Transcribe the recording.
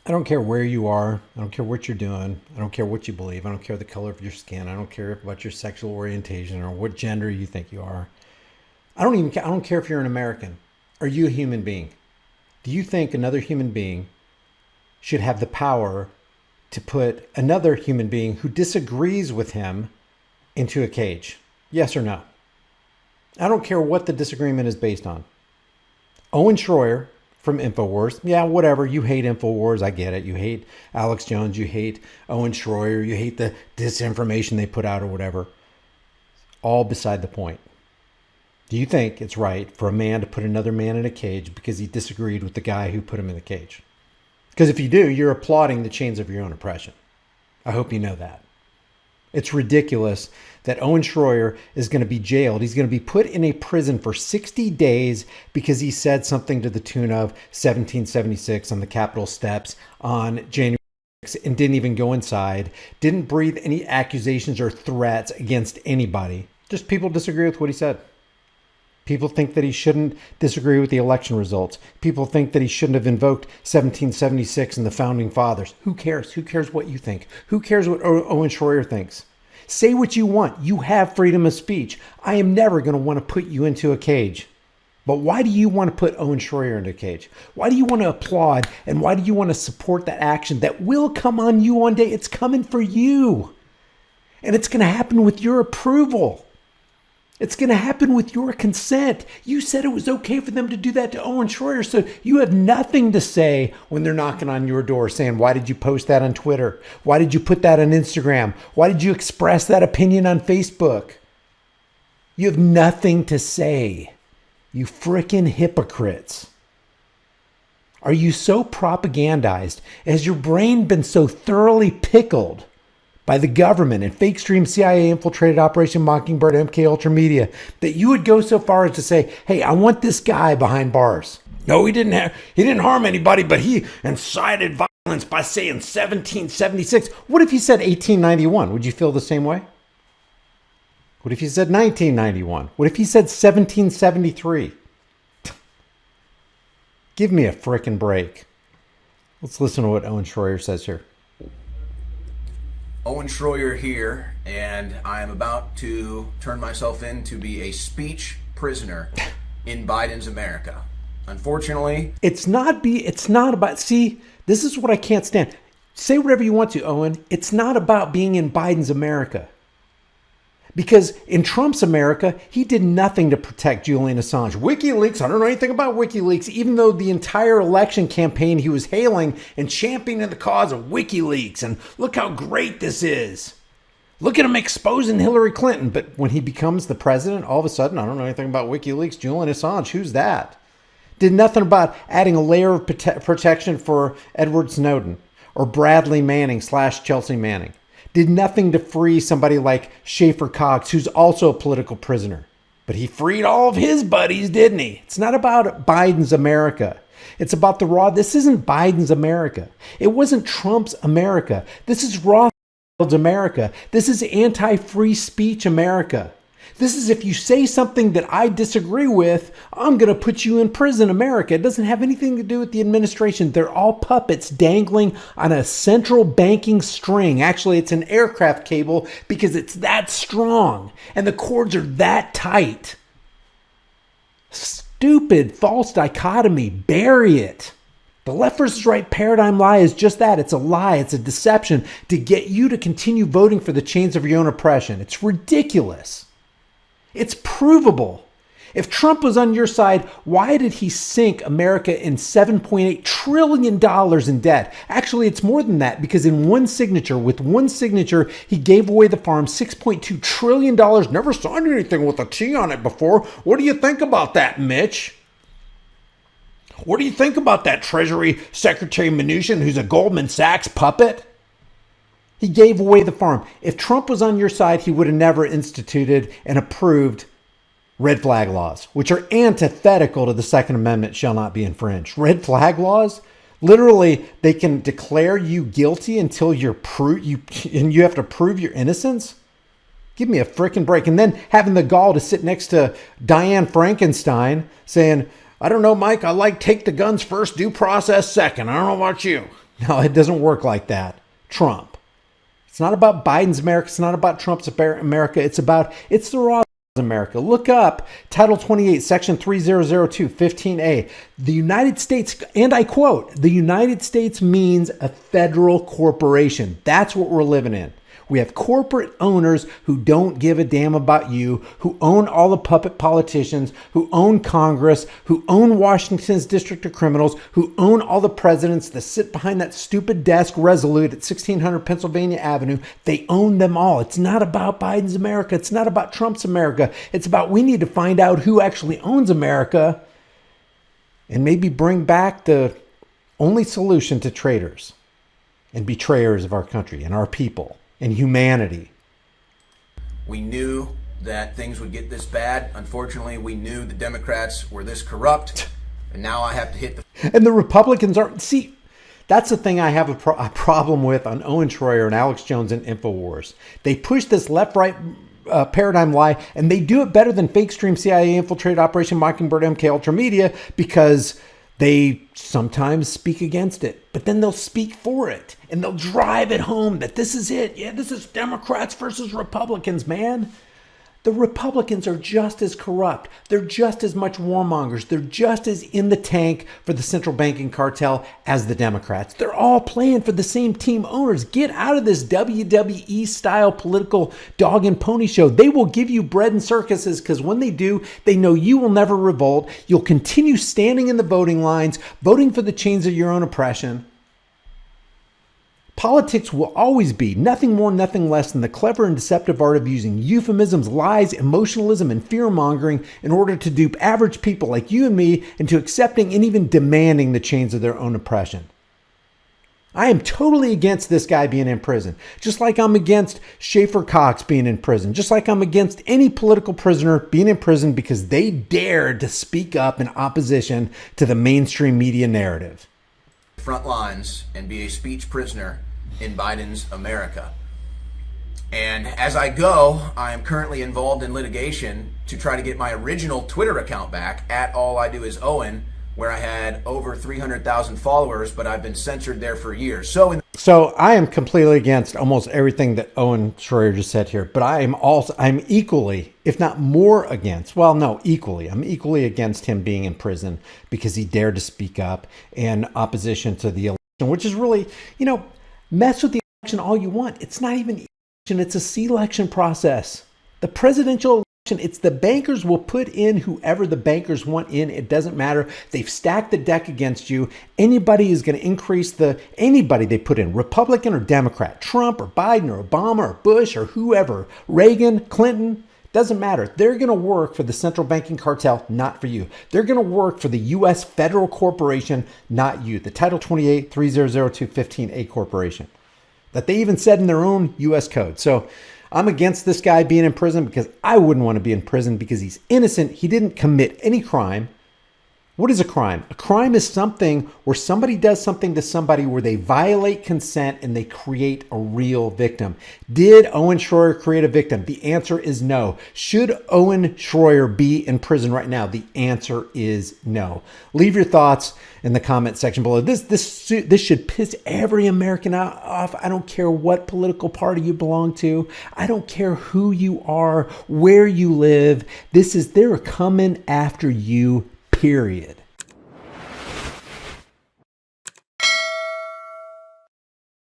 I don't care where you are. I don't care what you're doing. I don't care what you believe. I don't care the color of your skin. I don't care about your sexual orientation or what gender you think you are. I don't even care. I don't care if you're an American. Are you a human being? Do you think another human being should have the power to put another human being who disagrees with him into a cage? Yes or no? I don't care what the disagreement is based on. Owen Schroyer from InfoWars. Yeah, whatever. You hate InfoWars. I get it. You hate Alex Jones. You hate Owen Schroyer. You hate the disinformation they put out or whatever. All beside the point. Do you think it's right for a man to put another man in a cage because he disagreed with the guy who put him in the cage? Because if you do, you're applauding the chains of your own oppression. I hope you know that. It's ridiculous that Owen Schroyer is going to be jailed. He's going to be put in a prison for 60 days because he said something to the tune of 1776 on the Capitol steps on January 6th and didn't even go inside, didn't breathe any accusations or threats against anybody. Just people disagree with what he said. People think that he shouldn't disagree with the election results. People think that he shouldn't have invoked 1776 and the founding fathers. Who cares? Who cares what you think? Who cares what Owen Schroyer thinks? Say what you want. You have freedom of speech. I am never going to want to put you into a cage. But why do you want to put Owen Schroyer into a cage? Why do you want to applaud? And why do you want to support that action that will come on you one day? It's coming for you. And it's going to happen with your approval. It's going to happen with your consent. You said it was okay for them to do that to Owen Schroyer, so you have nothing to say when they're knocking on your door saying, why did you post that on Twitter? Why did you put that on Instagram? Why did you express that opinion on Facebook? You have nothing to say. You frickin' hypocrites. Are you so propagandized? Has your brain been so thoroughly pickled by the government and fake stream CIA infiltrated Operation Mockingbird MK Ultra Media that you would go so far as to say, hey, I want this guy behind bars? No, he didn't harm anybody, but he incited violence by saying 1776. What if he said 1891? Would you feel the same way? What if he said 1991? What if he said 1773? Give me a frickin' break. Let's listen to what Owen Schroyer says here. Owen Schroyer here, and I am about to turn myself in to be a speech prisoner in Biden's America. Unfortunately, it's not about, see, this is what I can't stand. Say whatever you want to, Owen. It's not about being in Biden's America. Because in Trump's America, he did nothing to protect Julian Assange. WikiLeaks, I don't know anything about WikiLeaks, even though the entire election campaign he was hailing and championing the cause of WikiLeaks. And look how great this is. Look at him exposing Hillary Clinton. But when he becomes the president, all of a sudden, I don't know anything about WikiLeaks. Julian Assange, who's that? Did nothing about adding a layer of protection for Edward Snowden or Bradley Manning / Chelsea Manning. Did nothing to free somebody like Schaefer Cox, who's also a political prisoner. But he freed all of his buddies, didn't he? It's not about Biden's America. It's about the raw. This isn't Biden's America. It wasn't Trump's America. This is Rothschild's America. This is anti-free speech America. This is if you say something that I disagree with, I'm going to put you in prison, America. It doesn't have anything to do with the administration. They're all puppets dangling on a central banking string. Actually, it's an aircraft cable because it's that strong and the cords are that tight. Stupid false dichotomy. Bury it. The left versus right paradigm lie is just that. It's a lie. It's a deception to get you to continue voting for the chains of your own oppression. It's ridiculous. It's provable. If Trump was on your side, why did he sink America in $7.8 trillion in debt? Actually, it's more than that because with one signature, he gave away the farm, $6.2 trillion. Never signed anything with a T on it before. What do you think about that, Mitch? What do you think about that Treasury Secretary Mnuchin, who's a Goldman Sachs puppet? He gave away the farm. If Trump was on your side, he would have never instituted and approved red flag laws, which are antithetical to the Second Amendment, shall not be infringed. Red flag laws, literally, they can declare you guilty until you have to prove your innocence. Give me a freaking break. And then having the gall to sit next to Diane Frankenstein saying, I don't know, Mike, I like take the guns first, due process second. I don't know about you. No, it doesn't work like that. Trump. It's not about Biden's America. It's not about Trump's America. It's the raw America. Look up Title 28, Section 3002, 15A. The United States, and I quote, the United States means a federal corporation. That's what we're living in. We have corporate owners who don't give a damn about you, who own all the puppet politicians, who own Congress, who own Washington's District of Criminals, who own all the presidents that sit behind that stupid desk resolute at 1600 Pennsylvania Avenue. They own them all. It's not about Biden's America. It's not about Trump's America. It's about we need to find out who actually owns America and maybe bring back the only solution to traitors and betrayers of our country and our people and humanity. We knew that things would get this bad. Unfortunately, we knew the Democrats were this corrupt, and now I have to hit the... And the Republicans aren't... See, that's the thing I have a problem with on Owen Schroyer and Alex Jones and InfoWars. They push this left-right paradigm lie, and they do it better than fake stream CIA infiltrated Operation Mockingbird MK Ultramedia because they sometimes speak against it, but then they'll speak for it and they'll drive it home that this is it. Yeah, this is Democrats versus Republicans, man. The Republicans are just as corrupt. They're just as much warmongers. They're just as in the tank for the central banking cartel as the Democrats. They're all playing for the same team owners. Get out of this WWE style political dog and pony show. They will give you bread and circuses because when they do, they know you will never revolt. You'll continue standing in the voting lines, voting for the chains of your own oppression. Politics will always be nothing more, nothing less than the clever and deceptive art of using euphemisms, lies, emotionalism, and fear-mongering in order to dupe average people like you and me into accepting and even demanding the chains of their own oppression. I am totally against this guy being in prison, just like I'm against Schaefer Cox being in prison, just like I'm against any political prisoner being in prison because they dared to speak up in opposition to the mainstream media narrative. Front lines and be a speech prisoner in Biden's America. And as I go, I am currently involved in litigation to try to get my original Twitter account back at All I Do Is Owen, where I had over 300,000 followers, but I've been censored there for years. So I am completely against almost everything that Owen Schroyer just said here, but I'm equally, if not more against, I'm equally against him being in prison because he dared to speak up in opposition to the election, which is really, mess with the election all you want. It's not even the election, it's a selection process. The presidential election, it's the bankers will put in whoever the bankers want in. It doesn't matter. They've stacked the deck against you. Anybody is going to increase anybody they put in, Republican or Democrat, Trump or Biden or Obama or Bush or whoever, Reagan, Clinton, doesn't matter. They're going to work for the central banking cartel, not for you. They're going to work for the U.S. federal corporation, not you. The Title 28, 3002, 15A corporation that they even said in their own U.S. code. So I'm against this guy being in prison because I wouldn't want to be in prison because he's innocent. He didn't commit any crime. What is a crime? A crime is something where somebody does something to somebody where they violate consent and they create a real victim. Did Owen Schroyer create a victim? The answer is no. Should Owen Schroyer be in prison right now? The answer is no. Leave your thoughts in the comment section below. This should piss every American off. I don't care what political party you belong to. I don't care who you are, where you live. They're coming after you. Period.